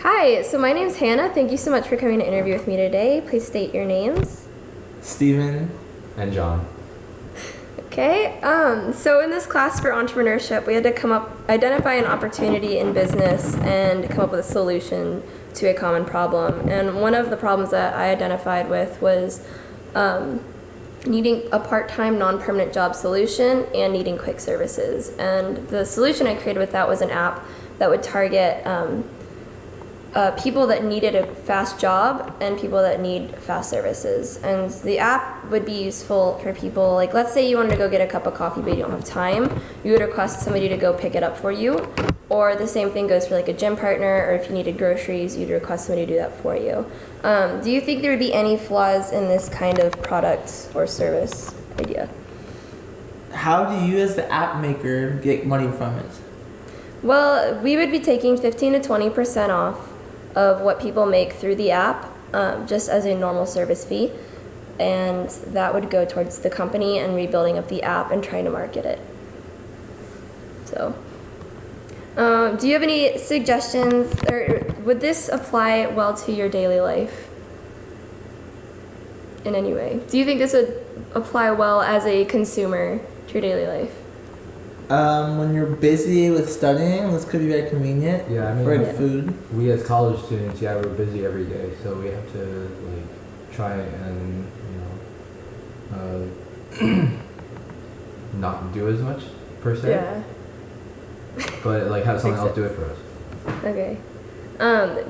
Hi, so my name's Hannah. Thank you so much for coming to interview with me today. Please state your names. Stephen. And Jon. Okay, so in this class for entrepreneurship, we had to identify an opportunity in business and come up with a solution to a common problem. And one of the problems that I identified with was needing a part-time, non-permanent job solution and needing quick services. And the solution I created with that was an app that would target people that needed a fast job and people that need fast services. And the app would be useful for people, like let's say you wanted to go get a cup of coffee but you don't have time, you would request somebody to go pick it up for you. Or the same thing goes for like a gym partner, or if you needed groceries, you'd request somebody to do that for you. Do you think there would be any flaws in this kind of product or service idea? How do you as the app maker get money from it? Well, we would be taking 15 to 20% off of what people make through the app, just as a normal service fee, and that would go towards the company and rebuilding up the app and trying to market it. So, do you have any suggestions, or would this apply well to your daily life in any way? Do you think this would apply well as a consumer to your daily life? When you're busy with studying, this could be very convenient. Yeah, I mean, for yeah. food. We as college students, we're busy every day, so we have to like try and not do as much per se. Yeah. But like have someone else do it for us. Okay.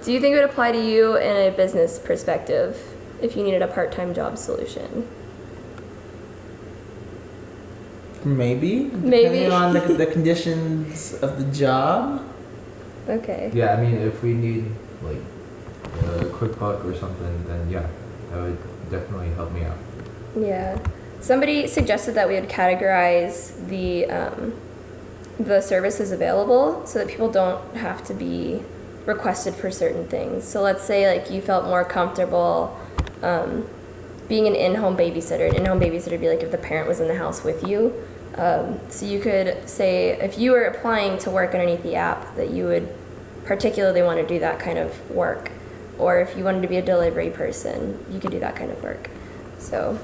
Do you think it would apply to you in a business perspective if you needed a part-time job solution? Maybe. Maybe. Depending on the conditions of the job. Okay. Yeah, I mean, if we need like a quick buck or something, then yeah, that would definitely help me out. Yeah. Somebody suggested that we would categorize the services available so that people don't have to be requested for certain things. So let's say like you felt more comfortable being an in-home babysitter. An in-home babysitter would be like if the parent was in the house with you. So you could say if you were applying to work underneath the app that you would particularly want to do that kind of work. Or if you wanted to be a delivery person, you could do that kind of work. So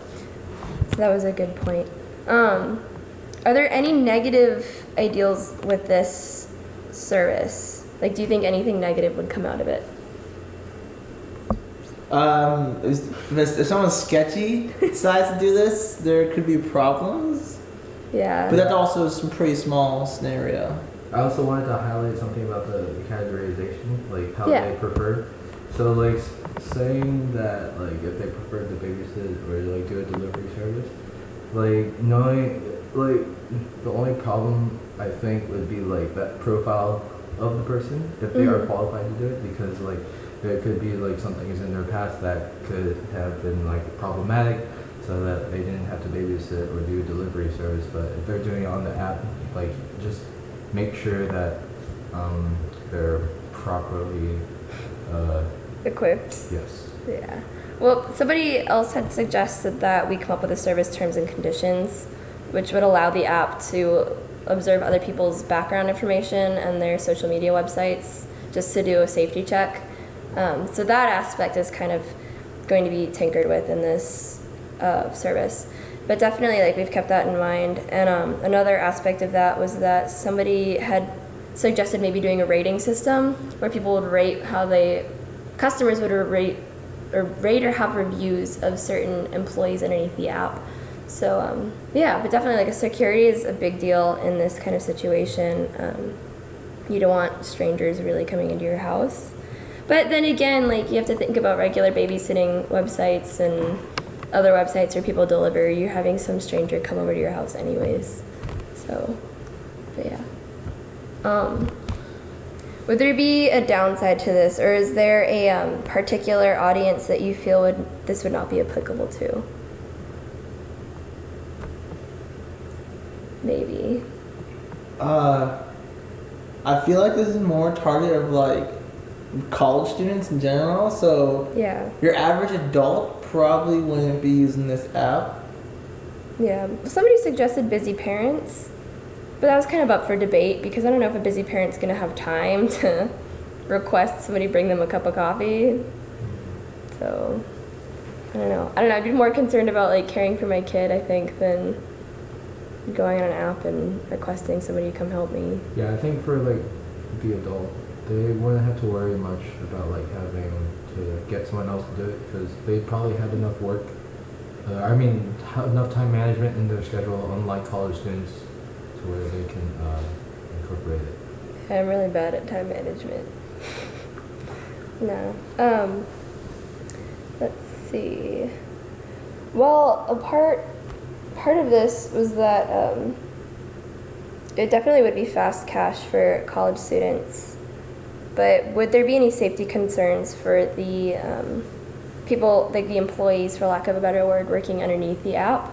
that was a good point. Are there any negative ideals with this service? Like, do you think anything negative would come out of it? If someone's sketchy decides to do this, there could be problems. Yeah. But that's also some pretty small scenario. I also wanted to highlight something about the categorization, like how Yeah. they prefer. So like saying that like if they prefer to babysit or like do a delivery service, like knowing like the only problem I think would be like that profile of the person if they are qualified to do it, because like there could be like some things in their past that could have been like problematic, so that they didn't have to babysit or do a delivery service. But if they're doing it on the app, like just make sure that they're properly Equipped. yes. Yeah. Well, somebody else had suggested that we come up with a service terms and conditions, which would allow the app to observe other people's background information and their social media websites just to do a safety check. So that aspect is kind of going to be tinkered with in this service. But definitely, like, we've kept that in mind. And another aspect of that was that somebody had suggested maybe doing a rating system where people would rate customers would rate or have reviews of certain employees underneath the app. So yeah, but definitely like security is a big deal in this kind of situation. You don't want strangers really coming into your house. But then again, like you have to think about regular babysitting websites and other websites where people deliver. You're having some stranger come over to your house anyways. So, but yeah. Would there be a downside to this, or is there a particular audience that you feel this would not be applicable to? Maybe. I feel like this is more target of like college students in general. So Yeah. your average adult probably wouldn't be using this app. Yeah. Somebody suggested busy parents, but that was kind of up for debate because I don't know if a busy parent's going to have time to request somebody bring them a cup of coffee. So I don't know. I'd be more concerned about like caring for my kid, I think, than going on an app and requesting somebody to come help me. Yeah, I think for like the adult, they wouldn't have to worry much about like having to get someone else to do it because they probably had enough work. Enough time management in their schedule, unlike college students, to where they can incorporate it. I'm really bad at time management. No. Let's see. Well, a part of this was that it definitely would be fast cash for college students. But would there be any safety concerns for the people, like the employees, for lack of a better word, working underneath the app?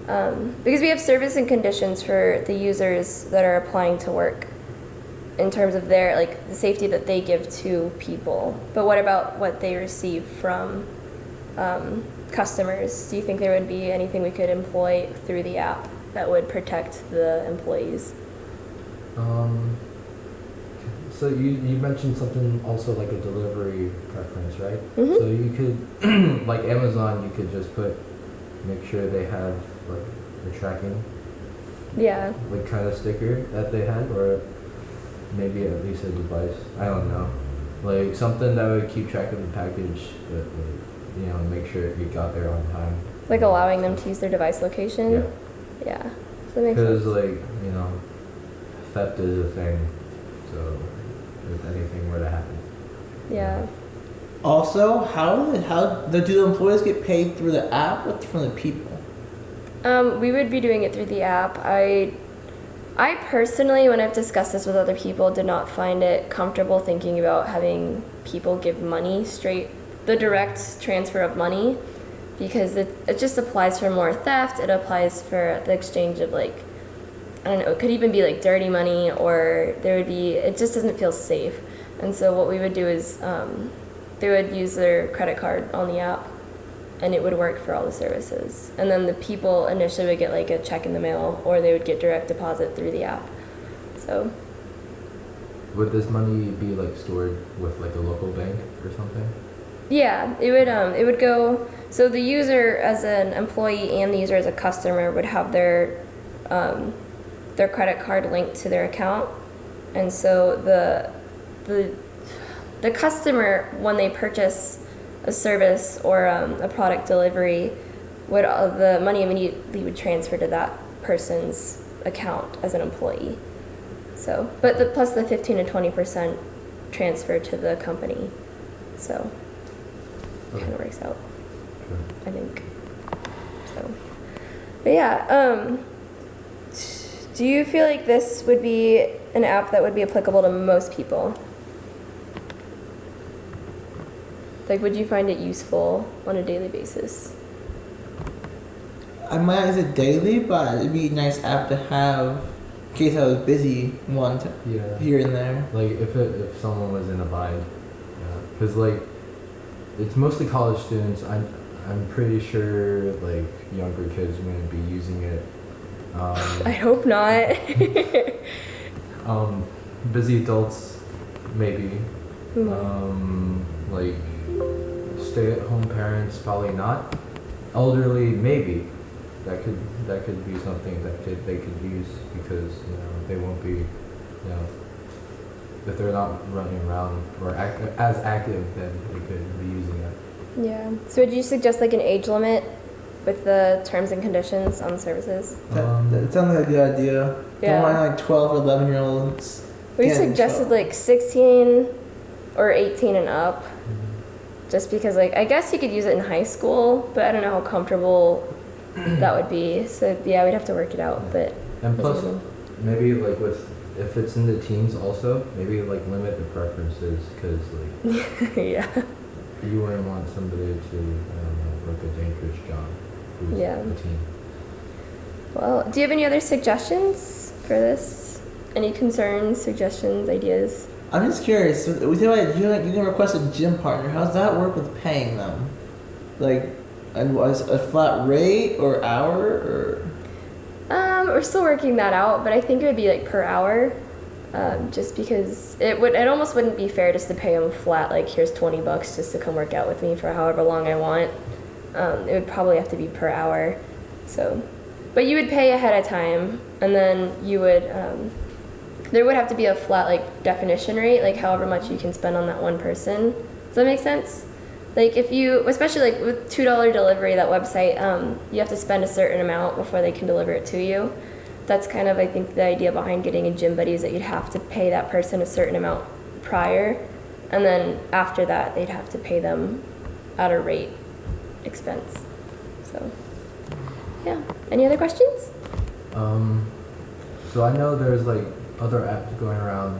Because we have service and conditions for the users that are applying to work in terms of their, like, the safety that they give to people. But what about what they receive from customers? Do you think there would be anything we could employ through the app that would protect the employees? So you mentioned something also like a delivery preference, right? Mm-hmm. So you could, like Amazon, you could just make sure they have like the tracking, Yeah. like kind of sticker that they had, or maybe at least a device. I don't know, like something that would keep track of the package, but like, make sure it got there on time. Like allowing them to use their device location? Yeah. Yeah. So that makes Because sense. like theft is a thing, so if anything were to happen. Yeah. Also, how do the employees get paid through the app or from the people? We would be doing it through the app. I personally, when I've discussed this with other people, did not find it comfortable thinking about having people give money straight, the direct transfer of money, because it just applies for more theft. It applies for the exchange of, like, I don't know, it could even be like dirty money, or it just doesn't feel safe. And so what we would do is they would use their credit card on the app, and it would work for all the services. And then the people initially would get like a check in the mail, or they would get direct deposit through the app. So. Would this money be like stored with like a local bank or something? Yeah, it would go. So the user as an employee and the user as a customer would have their credit card linked to their account, and so the customer, when they purchase a service or a product delivery, the money immediately would transfer to that person's account as an employee. So, but plus the 15 to 20% transfer to the company. So, it kind of works out, I think. So, but yeah. Do you feel like this would be an app that would be applicable to most people? Like, would you find it useful on a daily basis? I might not use it daily, but it'd be a nice app to have in case I was busy here and there. Like if someone was in a bind, because like it's mostly college students. I'm pretty sure like younger kids wouldn't be using it. I hope not. Busy adults, maybe. Like stay-at-home parents, probably not. Elderly, maybe. That could be something that they could use because they won't be, if they're not running around or as active, then they could be using it. Yeah. So would you suggest like an age limit with the terms and conditions on the services? That sounds like a good idea. Yeah. Don't want like 12 or 11-year-olds. We suggested like 16 or 18 and up, just because like I guess you could use it in high school, but I don't know how comfortable that would be. So yeah, we'd have to work it out. But and plus, maybe like if it's in the teens also, maybe like limit the preferences because like yeah, you wouldn't want somebody to work a dangerous job who's a teen. Well, do you have any other suggestions for this? Any concerns, suggestions, ideas? I'm just curious. So we think about you can request a gym partner. How does that work with paying them? Like, was a flat rate or hour or? We're still working that out, but I think it would be like per hour. just because it almost wouldn't be fair just to pay them flat, like here's $20 just to come work out with me for however long I want. It would probably have to be per hour. So, but you would pay ahead of time, and then you would, there would have to be a flat like definition rate, like however much you can spend on that one person. Does that make sense? Like if you, especially like with $2 delivery, that website, you have to spend a certain amount before they can deliver it to you. That's kind of, I think, the idea behind getting a gym buddy is that you'd have to pay that person a certain amount prior, and then after that, they'd have to pay them at a rate expense. So, yeah. Any other questions? So I know there's like other apps going around,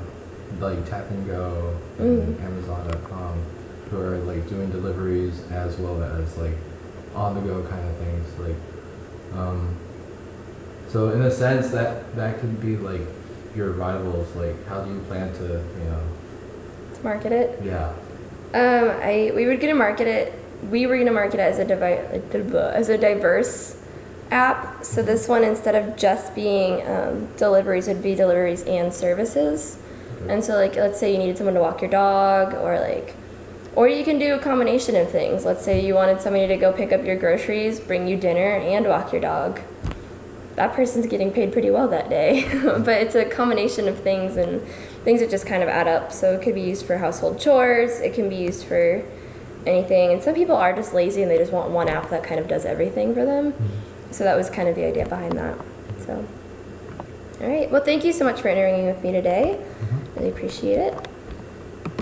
like Tap and Go and Amazon.com, who are like doing deliveries as well as like on the go kind of things. Like, so in a sense that could be like your rivals. Like, how do you plan to, To market it? Yeah. We were gonna market it. We were gonna market it as a diverse app. So this one, instead of just being deliveries, would be deliveries and services. Okay. And so, like, let's say you needed someone to walk your dog, or you can do a combination of things. Let's say you wanted somebody to go pick up your groceries, bring you dinner, and walk your dog. That person's getting paid pretty well that day. But it's a combination of things, and things that just kind of add up. So it could be used for household chores. It can be used for anything. And some people are just lazy and they just want one app that kind of does everything for them. So that was kind of the idea behind that. So, all right. Well, thank you so much for interviewing with me today. Really appreciate it.